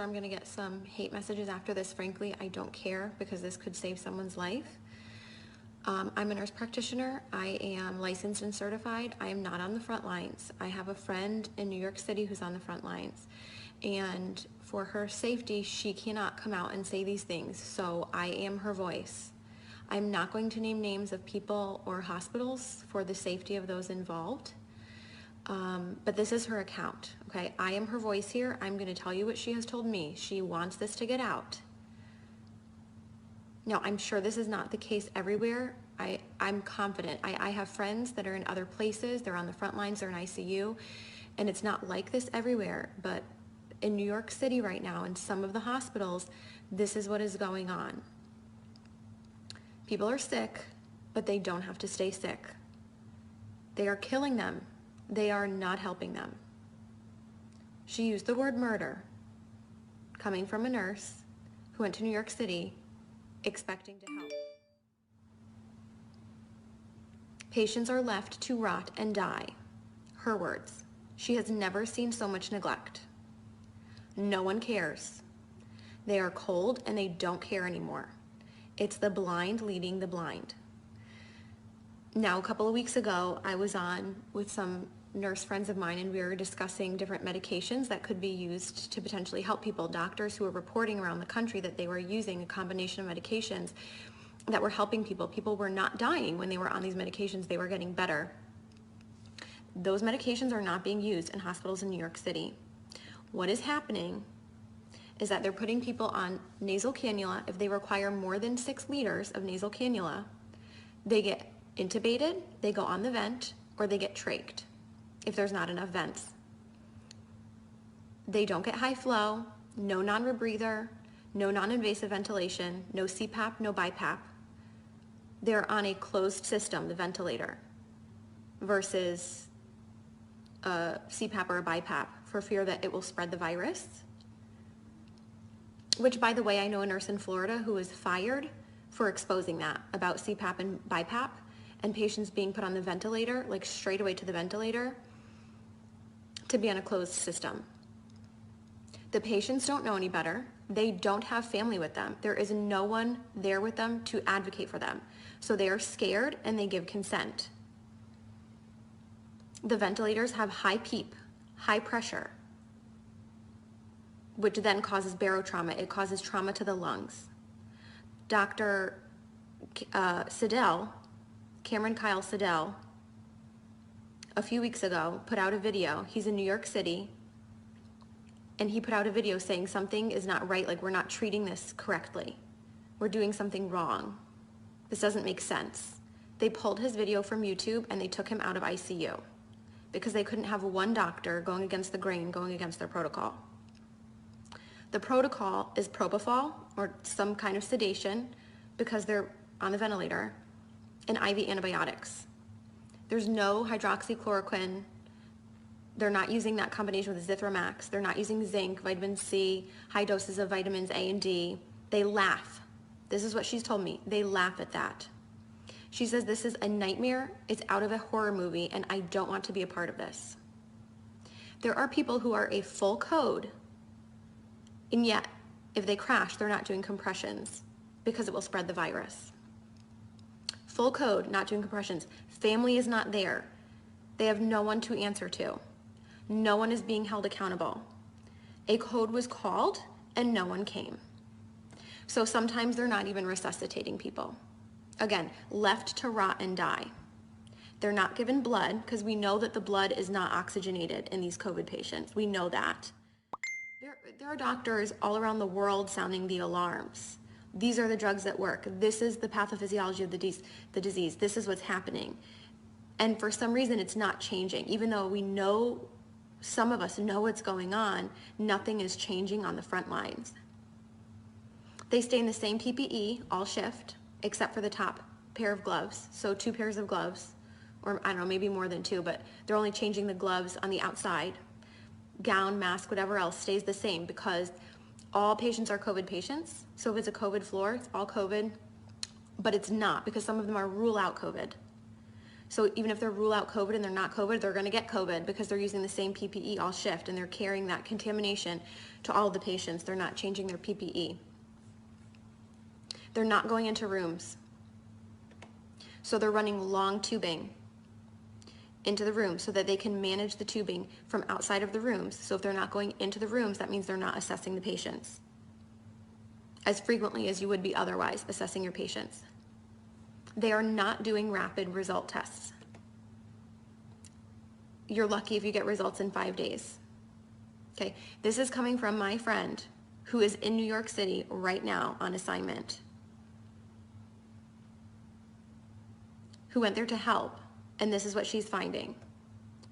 I'm going to get some hate messages after this. Frankly, I don't care because this could save someone's life. I'm a nurse practitioner. I am licensed and certified. I am not on the front lines. I have a friend in New York City who's on the front lines. And for her safety, she cannot come out and say these things. So I am her voice. I'm not going to name names of people or hospitals for the safety of those involved. But this is her account, okay? I am her voice here. I'm going to tell you what she has told me. She wants this to get out. Now, I'm sure this is not the case everywhere. I'm confident. I have friends that are in other places. They're on the front lines. They're in ICU. And it's not like this everywhere. But in New York City right now, in some of the hospitals, this is what is going on. People are sick, but they don't have to stay sick. They are killing them. They are not helping them. She used the word murder, coming from a nurse who went to New York City expecting to help. Patients are left to rot and die. Her words. She has never seen so much neglect. No one cares. They are cold and they don't care anymore. It's the blind leading the blind. Now, a couple of weeks ago, I was on with some nurse friends of mine and we were discussing different medications that could be used to potentially help people. Doctors who were reporting around the country that they were using a combination of medications that were helping people. People were not dying when they were on these medications. They were getting better. Those medications are not being used in hospitals in New York City. What is happening is that they're putting people on nasal cannula. If they require more than 6 liters of nasal cannula, they get intubated, they go on the vent, or they get trached if there's not enough vents. They don't get high flow, no non-rebreather, no non-invasive ventilation, no CPAP, no BiPAP. They're on a closed system, the ventilator, versus a CPAP or a BiPAP for fear that it will spread the virus. Which, by the way, I know a nurse in Florida who was fired for exposing that about CPAP and BiPAP and patients being put on the ventilator, like straight away to the ventilator, to be on a closed system. The patients don't know any better. They don't have family with them. There is no one there with them to advocate for them. So they are scared and they give consent. The ventilators have high PEEP, high pressure, which then causes barotrauma. It causes trauma to the lungs. Dr. Siddell, Cameron Kyle Siddell, a few weeks ago put out a video. He's in New York City, and he put out a video saying something is not right, like we're not treating this correctly. We're doing something wrong. This doesn't make sense. They pulled his video from YouTube and they took him out of ICU because they couldn't have one doctor going against the grain, going against their protocol. The protocol is propofol or some kind of sedation because they're on the ventilator, and IV antibiotics. There's no hydroxychloroquine. They're not using that combination with Zithromax. They're not using zinc, vitamin C, high doses of vitamins A and D. They laugh. This is what she's told me. They laugh at that. She says this is a nightmare. It's out of a horror movie, and I don't want to be a part of this. There are people who are a full code, and yet if they crash, they're not doing compressions because it will spread the virus. Full code, not doing compressions. Family is not there. They have no one to answer to. No one is being held accountable. A code was called and no one came. So sometimes they're not even resuscitating people. Again, left to rot and die. They're not given blood because we know that the blood is not oxygenated in these COVID patients. We know that. There are doctors all around the world sounding the alarms. These are the drugs that work. This is the pathophysiology of the disease. This is what's happening. And for some reason, it's not changing. Even though we know, some of us know what's going on, nothing is changing on the front lines. They stay in the same PPE all shift, except for the top pair of gloves. So 2 pairs of gloves, or I don't know, maybe more than 2, but they're only changing the gloves on the outside. Gown, mask, whatever else stays the same because all patients are COVID patients. So if it's a COVID floor, it's all COVID, but it's not because some of them are rule out COVID. So even if they rule out COVID and they're not COVID, they're gonna get COVID because they're using the same PPE all shift and they're carrying that contamination to all the patients. They're not changing their PPE. They're not going into rooms. So they're running long tubing into the room so that they can manage the tubing from outside of the rooms. So if they're not going into the rooms, that means they're not assessing the patients as frequently as you would be otherwise assessing your patients. They are not doing rapid result tests. You're lucky if you get results in 5 days. Okay, this is coming from my friend who is in New York City right now on assignment, who went there to help, and this is what she's finding.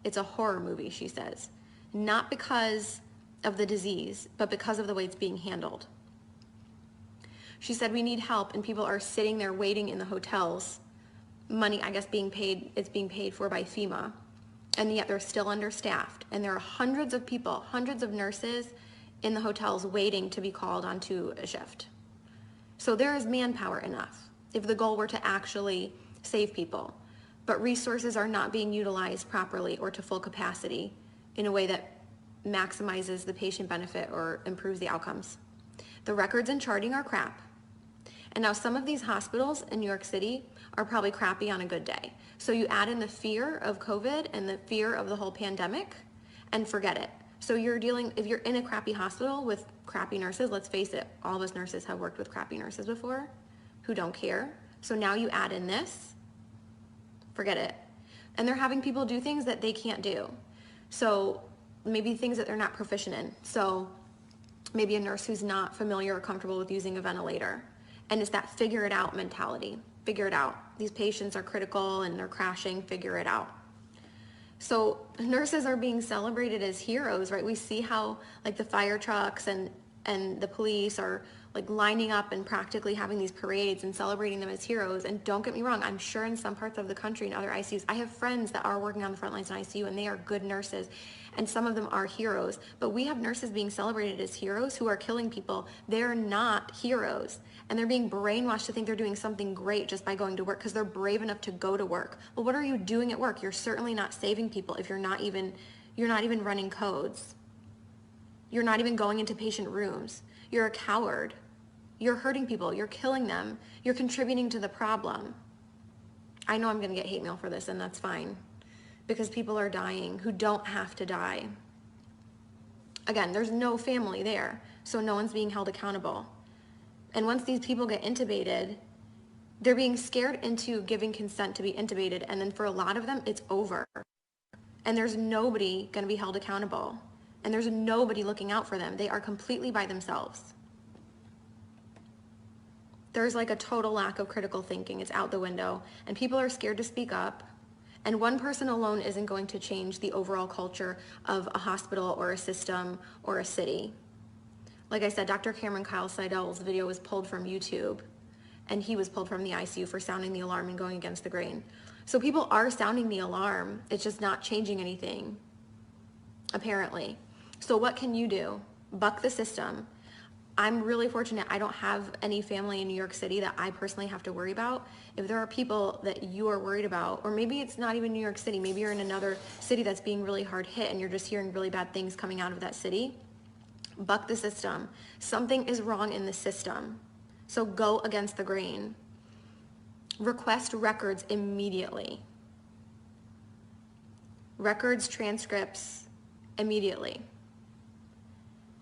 It's a horror movie, she says. Not because of the disease, but because of the way it's being handled. She said, we need help, and people are sitting there waiting in the hotels. Money, I guess, it's being paid for by FEMA, and yet they're still understaffed. And there are hundreds of people, hundreds of nurses in the hotels waiting to be called onto a shift. So there is manpower enough if the goal were to actually save people. But resources are not being utilized properly or to full capacity in a way that maximizes the patient benefit or improves the outcomes. The records and charting are crap. And now some of these hospitals in New York City are probably crappy on a good day. So you add in the fear of COVID and the fear of the whole pandemic and forget it. So if you're in a crappy hospital with crappy nurses, let's face it, all of us nurses have worked with crappy nurses before who don't care. So now you add in this, forget it. And they're having people do things that they can't do. So maybe things that they're not proficient in. So maybe a nurse who's not familiar or comfortable with using a ventilator. And it's that figure it out mentality. Figure it out. These patients are critical and they're crashing, figure it out. So nurses are being celebrated as heroes, right? We see how like the fire trucks and the police are like lining up and practically having these parades and celebrating them as heroes. And don't get me wrong, I'm sure in some parts of the country and other ICUs, I have friends that are working on the front lines in ICU and they are good nurses and some of them are heroes. But we have nurses being celebrated as heroes who are killing people. They're not heroes. And they're being brainwashed to think they're doing something great just by going to work because they're brave enough to go to work. Well, what are you doing at work? You're certainly not saving people if you're not even running codes. You're not even going into patient rooms. You're a coward. You're hurting people. You're killing them. You're contributing to the problem. I know I'm going to get hate mail for this, and that's fine, because people are dying who don't have to die. Again, there's no family there, so no one's being held accountable. And once these people get intubated, they're being scared into giving consent to be intubated, and then for a lot of them, it's over. And there's nobody going to be held accountable. And there's nobody looking out for them. They are completely by themselves. There's like a total lack of critical thinking. It's out the window. And people are scared to speak up. And one person alone isn't going to change the overall culture of a hospital or a system or a city. Like I said, Dr. Cameron Kyle Seidel's video was pulled from YouTube. And he was pulled from the ICU for sounding the alarm and going against the grain. So people are sounding the alarm. It's just not changing anything, apparently. So what can you do? Buck the system. I'm really fortunate I don't have any family in New York City that I personally have to worry about. If there are people that you are worried about, or maybe it's not even New York City, maybe you're in another city that's being really hard hit and you're just hearing really bad things coming out of that city, buck the system. Something is wrong in the system. So go against the grain. Request records immediately. Records, transcripts, immediately.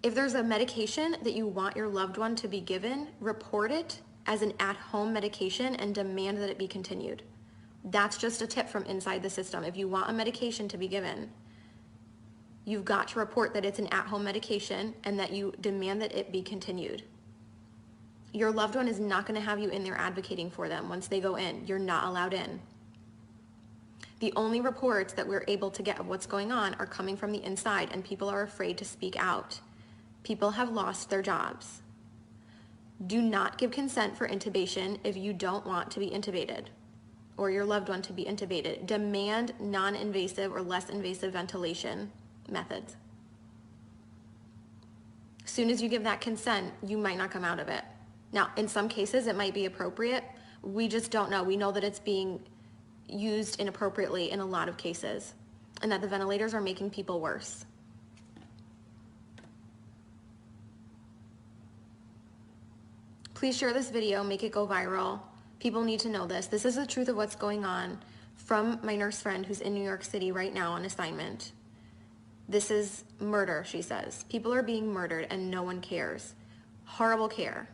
If there's a medication that you want your loved one to be given, report it as an at-home medication and demand that it be continued. That's just a tip from inside the system. If you want a medication to be given, you've got to report that it's an at-home medication and that you demand that it be continued. Your loved one is not going to have you in there advocating for them once they go in. You're not allowed in. The only reports that we're able to get of what's going on are coming from the inside, and people are afraid to speak out. People have lost their jobs. Do not give consent for intubation if you don't want to be intubated or your loved one to be intubated. Demand non-invasive or less invasive ventilation methods. As soon as you give that consent, you might not come out of it. Now, in some cases, it might be appropriate. We just don't know. We know that it's being used inappropriately in a lot of cases, and that the ventilators are making people worse. Please share this video, make it go viral. People need to know this. This is the truth of what's going on from my nurse friend who's in New York City right now on assignment. This is murder, she says. People are being murdered and no one cares. Horrible care.